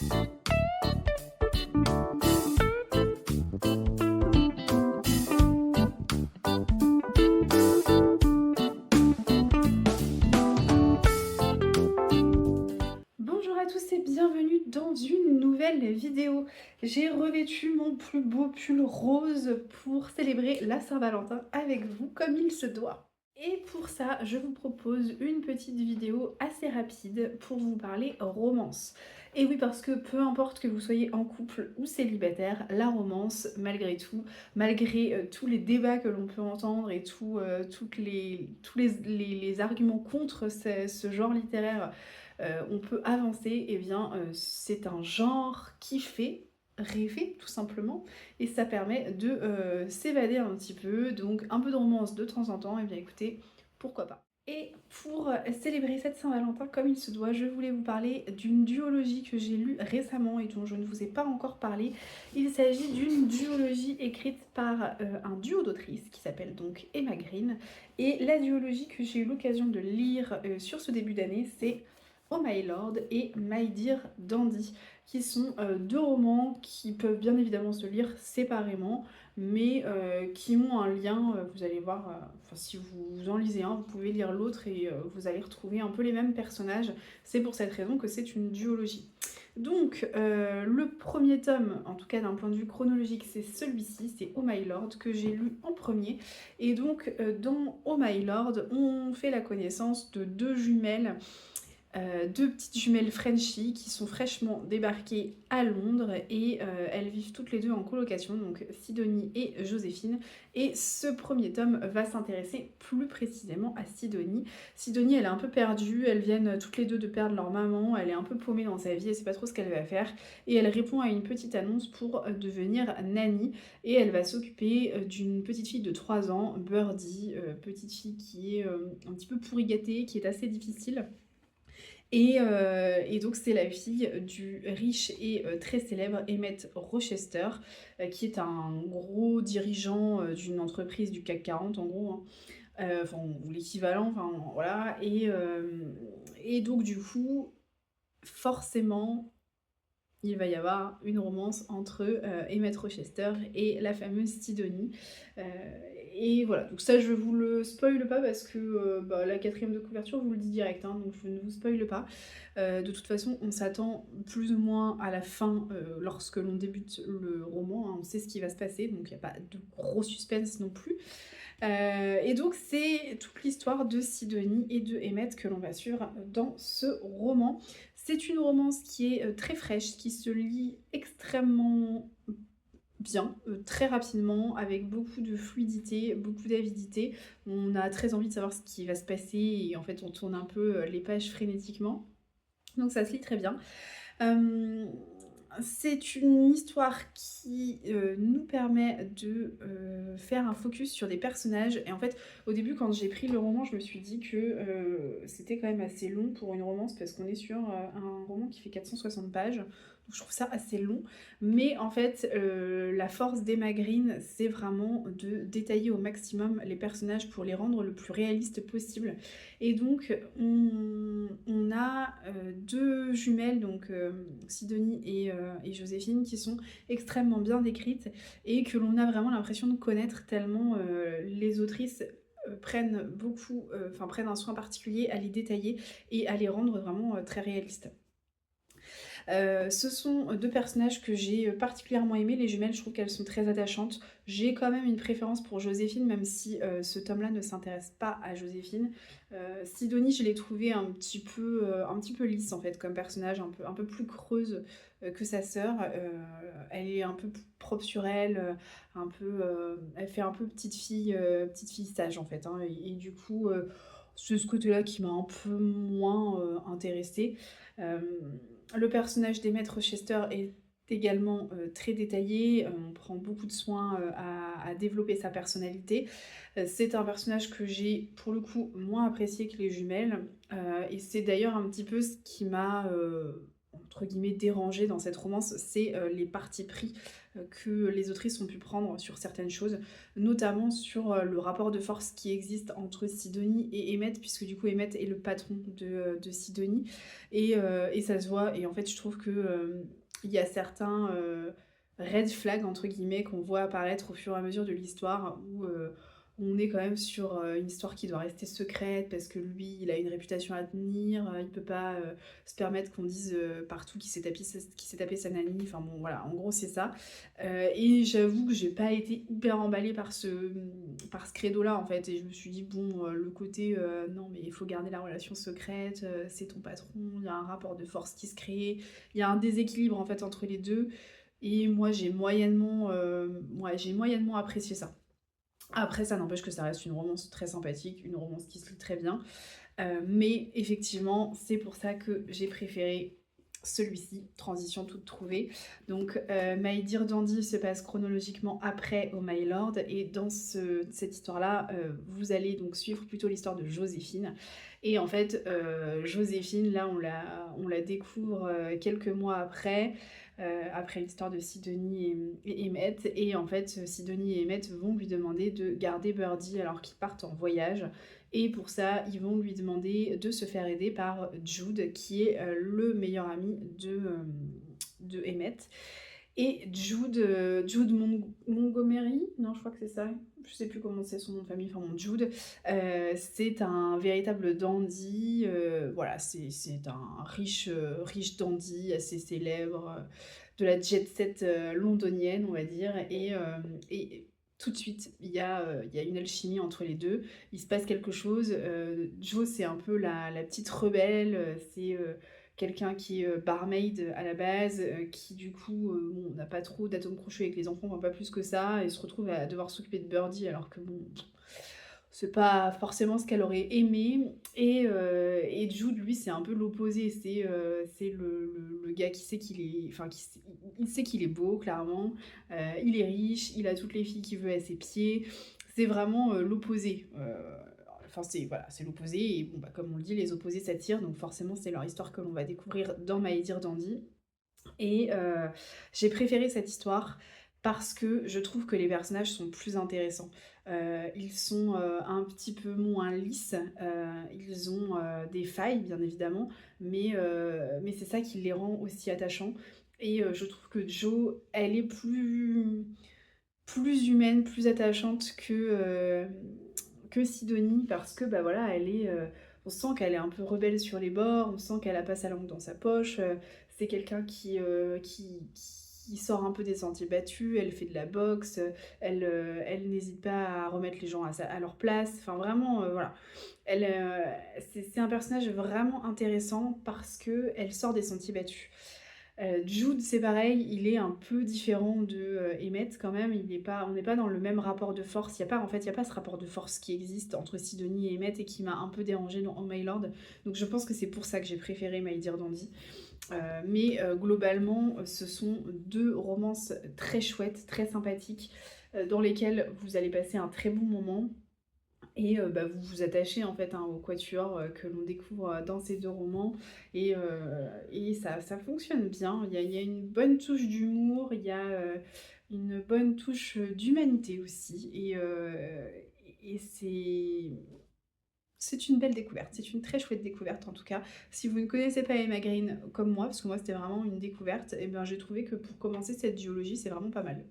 Bonjour à tous et bienvenue dans une nouvelle vidéo. J'ai revêtu mon plus beau pull rose pour célébrer la Saint-Valentin avec vous comme il se doit. Et pour ça, je vous propose une petite vidéo assez rapide pour vous parler romance. Et oui, parce que peu importe que vous soyez en couple ou célibataire, la romance, malgré tout, malgré tous les débats que l'on peut entendre et tous les arguments contre ce genre littéraire, on peut avancer, et bien c'est un genre qui fait rêver tout simplement, et ça permet de s'évader un petit peu, donc un peu de romance de temps en temps, et bien écoutez, pourquoi pas. Et pour célébrer cette Saint-Valentin comme il se doit, je voulais vous parler d'une duologie que j'ai lue récemment et dont je ne vous ai pas encore parlé. Il s'agit d'une duologie écrite par un duo d'autrices qui s'appelle donc Emma Green. Et la duologie que j'ai eu l'occasion de lire sur ce début d'année, c'est Oh My Lord et My Dear Dandy, qui sont deux romans qui peuvent bien évidemment se lire séparément, mais qui ont un lien, vous allez voir, si vous en lisez un, vous pouvez lire l'autre et vous allez retrouver un peu les mêmes personnages. C'est pour cette raison que c'est une duologie. Donc, le premier tome, en tout cas d'un point de vue chronologique, c'est celui-ci, c'est Oh My Lord, que j'ai lu en premier. Et donc, dans Oh My Lord, on fait la connaissance de deux jumelles, deux petites jumelles Frenchie qui sont fraîchement débarquées à Londres, et elles vivent toutes les deux en colocation, donc Sidonie et Joséphine. Et ce premier tome va s'intéresser plus précisément à Sidonie. Sidonie, elle est un peu perdue, elles viennent toutes les deux de perdre leur maman, elle est un peu paumée dans sa vie, elle sait pas trop ce qu'elle va faire, et elle répond à une petite annonce pour devenir nanny, et elle va s'occuper d'une petite fille de 3 ans, Birdie, petite fille qui est un petit peu pourri gâtée, qui est assez difficile. Et donc c'est la fille du riche et très célèbre Emmett Rochester, qui est un gros dirigeant d'une entreprise du CAC 40 en gros, hein. Enfin, ou l'équivalent, enfin voilà. Et donc du coup, forcément, il va y avoir une romance entre Emmett Rochester et la fameuse Sidonie. Euh, et voilà, donc ça je vous le spoile pas parce que la quatrième de couverture vous le dit direct, hein, donc je ne vous spoile pas. De toute façon, on s'attend plus ou moins à la fin lorsque l'on débute le roman, hein, on sait ce qui va se passer, donc il n'y a pas de gros suspense non plus. Et donc c'est toute l'histoire de Sidonie et de Emmett que l'on va suivre dans ce roman. C'est une romance qui est très fraîche, qui se lit extrêmement bien, très rapidement, avec beaucoup de fluidité, beaucoup d'avidité. On a très envie de savoir ce qui va se passer, et en fait on tourne un peu les pages frénétiquement. Donc ça se lit très bien. C'est une histoire qui nous permet de faire un focus sur des personnages. Et en fait, au début, quand j'ai pris le roman, je me suis dit que c'était quand même assez long pour une romance, parce qu'on est sur un roman qui fait 460 pages. Donc je trouve ça assez long. Mais en fait, la force d'Emma Green, c'est vraiment de détailler au maximum les personnages pour les rendre le plus réalistes possible. Et donc, on a deux jumelles, donc Sidonie et Joséphine, qui sont extrêmement bien décrites et que l'on a vraiment l'impression de connaître, tellement les autrices prennent un soin particulier à les détailler et à les rendre vraiment très réalistes. Ce sont deux personnages que j'ai particulièrement aimés, les jumelles. Je trouve qu'elles sont très attachantes. J'ai quand même une préférence pour Joséphine, même si ce tome-là ne s'intéresse pas à Joséphine. Sidonie, je l'ai trouvée un petit peu lisse en fait comme personnage, un peu plus creuse que sa sœur. Elle est un peu plus propre sur elle, elle fait un peu petite fille sage en fait, hein, et du coup, c'est ce côté-là qui m'a un peu moins intéressée. Euh, le personnage d'Emmett Rochester est également très détaillé, on prend beaucoup de soin à développer sa personnalité. C'est un personnage que j'ai pour le coup moins apprécié que les jumelles, et c'est d'ailleurs un petit peu ce qui m'a, entre guillemets «dérangé» dans cette romance, c'est, les partis pris, que les autrices ont pu prendre sur certaines choses, notamment sur, le rapport de force qui existe entre Sidonie et Emmett, puisque du coup Emmett est le patron de Sidonie et ça se voit et en fait je trouve que, il y a certains, «red flags» entre guillemets qu'on voit apparaître au fur et à mesure de l'histoire où, on est quand même sur, une histoire qui doit rester secrète parce que lui, il a une réputation à tenir, il peut pas, se permettre qu'on dise, partout qu'il s'est tapé sa nanny, enfin bon voilà, en gros c'est ça. Et j'avoue que j'ai pas été hyper emballée par ce credo-là en fait et je me suis dit: «Bon, le côté, non mais il faut garder la relation secrète, c'est ton patron, il y a un rapport de force qui se crée, il y a un déséquilibre en fait entre les 2 et moi j'ai moyennement apprécié ça. Après ça n'empêche que ça reste une romance très sympathique, une romance qui se lit très bien, mais effectivement, c'est pour ça que j'ai préféré celui-ci, Transition toute trouvée. Donc, My Dear Dandy se passe chronologiquement après Oh My Lord et dans cette histoire-là, vous allez donc suivre plutôt l'histoire de Joséphine et en fait, Joséphine là on la découvre, quelques mois après, après l'histoire de Sidonie et Emmett et en fait, Sidonie et Emmett vont lui demander de garder Birdie alors qu'ils partent en voyage et pour ça, ils vont lui demander de se faire aider par Jude, qui est le meilleur ami de Emmett. Et Jude Montgomery, non, je crois que c'est ça, je sais plus comment c'est son nom de famille, enfin bon, Jude, c'est un véritable dandy, voilà, c'est un riche dandy assez célèbre, de la jet set londonienne, on va dire, et tout de suite, il y a une alchimie entre les deux. Il se passe quelque chose. Jo, c'est un peu la petite rebelle, c'est quelqu'un qui est barmaid à la base, qui du coup bon, n'a pas trop d'atomes crochus avec les enfants, enfin pas plus que ça, et se retrouve à devoir s'occuper de Birdie alors que bon, c'est pas forcément ce qu'elle aurait aimé. Et Jude, lui, c'est un peu l'opposé. C'est le gars qui sait qu'il est. Enfin, il sait qu'il est beau, clairement. Il est riche, il a toutes les filles qu'il veut à ses pieds. C'est vraiment l'opposé. Enfin, c'est voilà, c'est l'opposé. Et bon, bah, comme on le dit, les opposés s'attirent. Donc, forcément, c'est leur histoire que l'on va découvrir dans My Dear Dandy. Et j'ai préféré cette histoire parce que je trouve que les personnages sont plus intéressants. Ils sont, un petit peu moins lisses, ils ont, des failles bien évidemment, mais c'est ça qui les rend aussi attachants et je trouve que Jo, elle est plus humaine, plus attachante que Sidonie parce que, bah, voilà, on sent qu'elle est un peu rebelle sur les bords, on sent qu'elle a pas sa langue dans sa poche, c'est quelqu'un qui sort un peu des sentiers battus, elle fait de la boxe, elle n'hésite pas à remettre les gens à leur place, enfin vraiment, voilà. Elle, c'est un personnage vraiment intéressant parce qu'elle sort des sentiers battus. Jude, c'est pareil, il est un peu différent de, Emmett quand même, on n'est pas dans le même rapport de force. Il y a pas ce rapport de force qui existe entre Sidonie et Emmett et qui m'a un peu dérangée dans Oh My Lord. Donc je pense que c'est pour ça que j'ai préféré My Dear Dandy. Mais globalement, ce sont 2 romances très chouettes, très sympathiques, dans lesquelles vous allez passer un très bon moment. Et bah, vous vous attachez en fait, hein, au quatuor, que l'on découvre, dans ces 2 romans et ça fonctionne bien. Il y a une bonne touche d'humour, il y a, une bonne touche, d'humanité aussi et c'est une belle découverte. C'est une très chouette découverte en tout cas. Si vous ne connaissez pas Emma Green comme moi, parce que moi c'était vraiment une découverte et ben, j'ai trouvé que pour commencer cette duologie, c'est vraiment pas mal.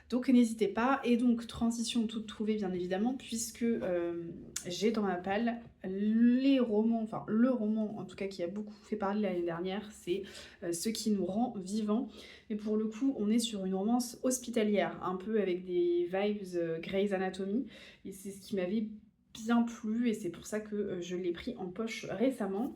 Donc n'hésitez pas. Et donc transition toute trouvée bien évidemment, puisque j'ai dans ma palle les romans, enfin le roman en tout cas qui a beaucoup fait parler l'année dernière, c'est Ce qui nous rend vivants. Et pour le coup, on est sur une romance hospitalière, un peu avec des vibes Grey's Anatomy. Et c'est ce qui m'avait bien plu et c'est pour ça que je l'ai pris en poche récemment.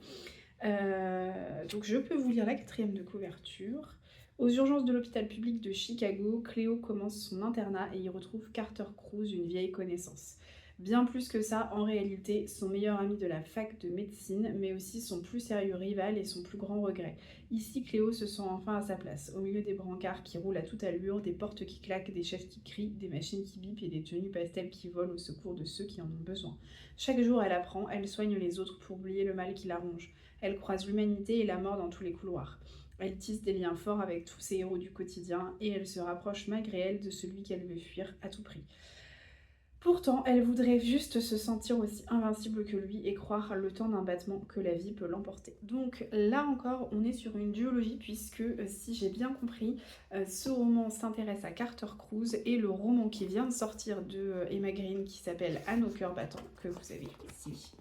Donc je peux vous lire la 4e de couverture. Aux urgences de l'hôpital public de Chicago, Cléo commence son internat et y retrouve Carter Cruz, une vieille connaissance. Bien plus que ça, en réalité, son meilleur ami de la fac de médecine, mais aussi son plus sérieux rival et son plus grand regret. Ici, Cléo se sent enfin à sa place, au milieu des brancards qui roulent à toute allure, des portes qui claquent, des chefs qui crient, des machines qui bipent et des tenues pastel qui volent au secours de ceux qui en ont besoin. Chaque jour, elle apprend, elle soigne les autres pour oublier le mal qui la ronge. Elle croise l'humanité et la mort dans tous les couloirs. Elle tisse des liens forts avec tous ses héros du quotidien et elle se rapproche malgré elle de celui qu'elle veut fuir à tout prix. Pourtant, elle voudrait juste se sentir aussi invincible que lui et croire le temps d'un battement que la vie peut l'emporter. Donc là encore, on est sur une duologie puisque, si j'ai bien compris, ce roman s'intéresse à Carter Cruz et le roman qui vient de sortir de Emma Green qui s'appelle Anne au cœur battant, que vous avez ici,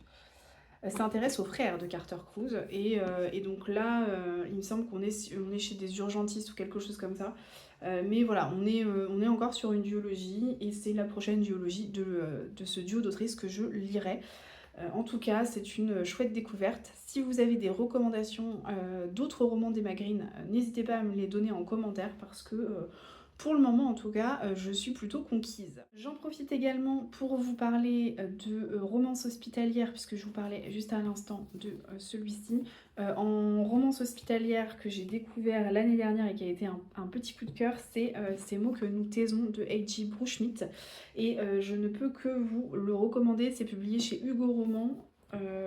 s'intéresse aux frères de Carter Cruz. Et donc là, il me semble on est chez des urgentistes ou quelque chose comme ça. Mais voilà, on est encore sur une duologie et c'est la prochaine duologie de ce duo d'autrices que je lirai. En tout cas, c'est une chouette découverte. Si vous avez des recommandations d'autres romans d'Emma Green, n'hésitez pas à me les donner en commentaire parce que pour le moment en tout cas, je suis plutôt conquise. J'en profite également pour vous parler de romance hospitalière puisque je vous parlais juste à l'instant de celui-ci. En romance hospitalière que j'ai découvert l'année dernière et qui a été un petit coup de cœur, c'est Ces mots que nous taisons de H.G. Bruchmitt. Et je ne peux que vous le recommander, c'est publié chez Hugo Roman.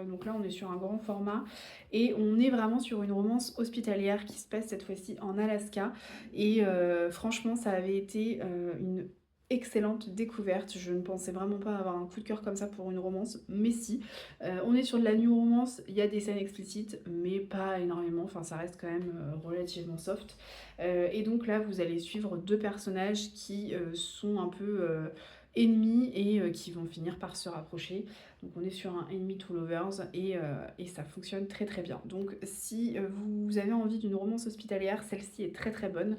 Donc là on est sur un grand format et on est vraiment sur une romance hospitalière qui se passe cette fois-ci en Alaska et franchement ça avait été une excellente découverte. Je ne pensais vraiment pas avoir un coup de cœur comme ça pour une romance, mais si. On est sur de la new romance, il y a des scènes explicites, mais pas énormément, enfin ça reste quand même relativement soft. Et donc là vous allez suivre deux personnages qui sont un peu ennemis et qui vont finir par se rapprocher. Donc on est sur un enemy to lovers et ça fonctionne très très bien. Donc si vous avez envie d'une romance hospitalière, celle-ci est très très bonne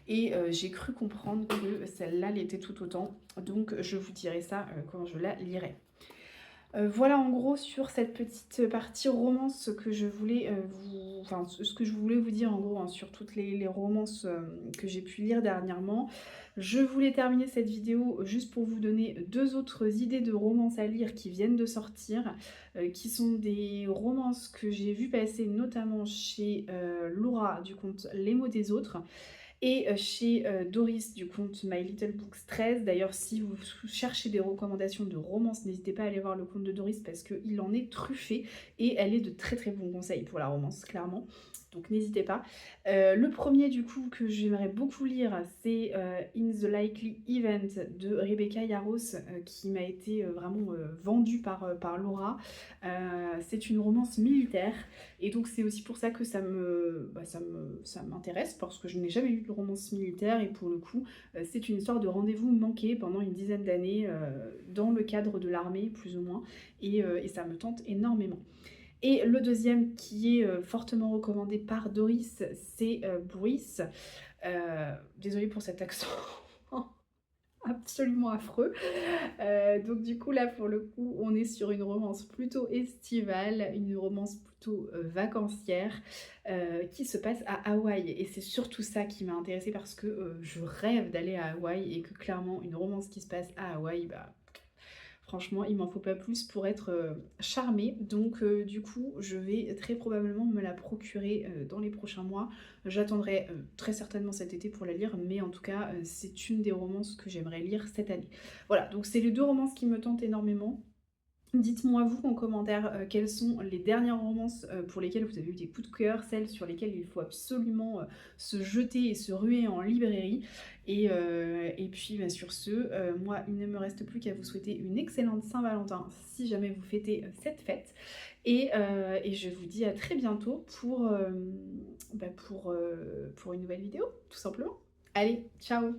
et j'ai cru comprendre que celle-là l'était tout autant. Donc je vous dirai ça quand je la lirai. Voilà en gros sur cette petite partie romance que je voulais enfin ce que je voulais vous dire en gros hein, sur toutes les romances que j'ai pu lire dernièrement. Je voulais terminer cette vidéo juste pour vous donner deux autres idées de romances à lire qui viennent de sortir, qui sont des romances que j'ai vu passer notamment chez Laura du compte Les mots des autres et chez Doris du compte My Little Books 13. D'ailleurs, si vous cherchez des recommandations de romances, n'hésitez pas à aller voir le compte de Doris parce qu'il en est truffé et elle est de très très bons conseils pour la romance, clairement. Donc n'hésitez pas. Le premier du coup que j'aimerais beaucoup lire, c'est In the Likely Event de Rebecca Yarros qui m'a été vraiment vendue par Laura. C'est une romance militaire et donc c'est aussi pour ça que ça m'intéresse parce que je n'ai jamais lu de romance militaire et pour le coup c'est une histoire de rendez-vous manqué pendant une dizaine d'années dans le cadre de l'armée plus ou moins et ça me tente énormément. Et le deuxième qui est fortement recommandé par Doris, c'est Bruce. Désolée pour cet accent absolument affreux. Donc du coup là pour le coup on est sur une romance plutôt estivale, une romance plutôt vacancière qui se passe à Hawaï et c'est surtout ça qui m'a intéressée parce que je rêve d'aller à Hawaï et que clairement une romance qui se passe à Hawaï, bah franchement, il m'en faut pas plus pour être charmée. Donc du coup, je vais très probablement me la procurer dans les prochains mois. J'attendrai très certainement cet été pour la lire, mais en tout cas, c'est une des romances que j'aimerais lire cette année. Voilà, donc c'est les deux romances qui me tentent énormément. Dites-moi vous en commentaire quelles sont les dernières romances pour lesquelles vous avez eu des coups de cœur, celles sur lesquelles il faut absolument se jeter et se ruer en librairie. Et puis bah, sur ce, moi il ne me reste plus qu'à vous souhaiter une excellente Saint-Valentin si jamais vous fêtez cette fête. Et je vous dis à très bientôt pour une nouvelle vidéo, tout simplement. Allez, ciao!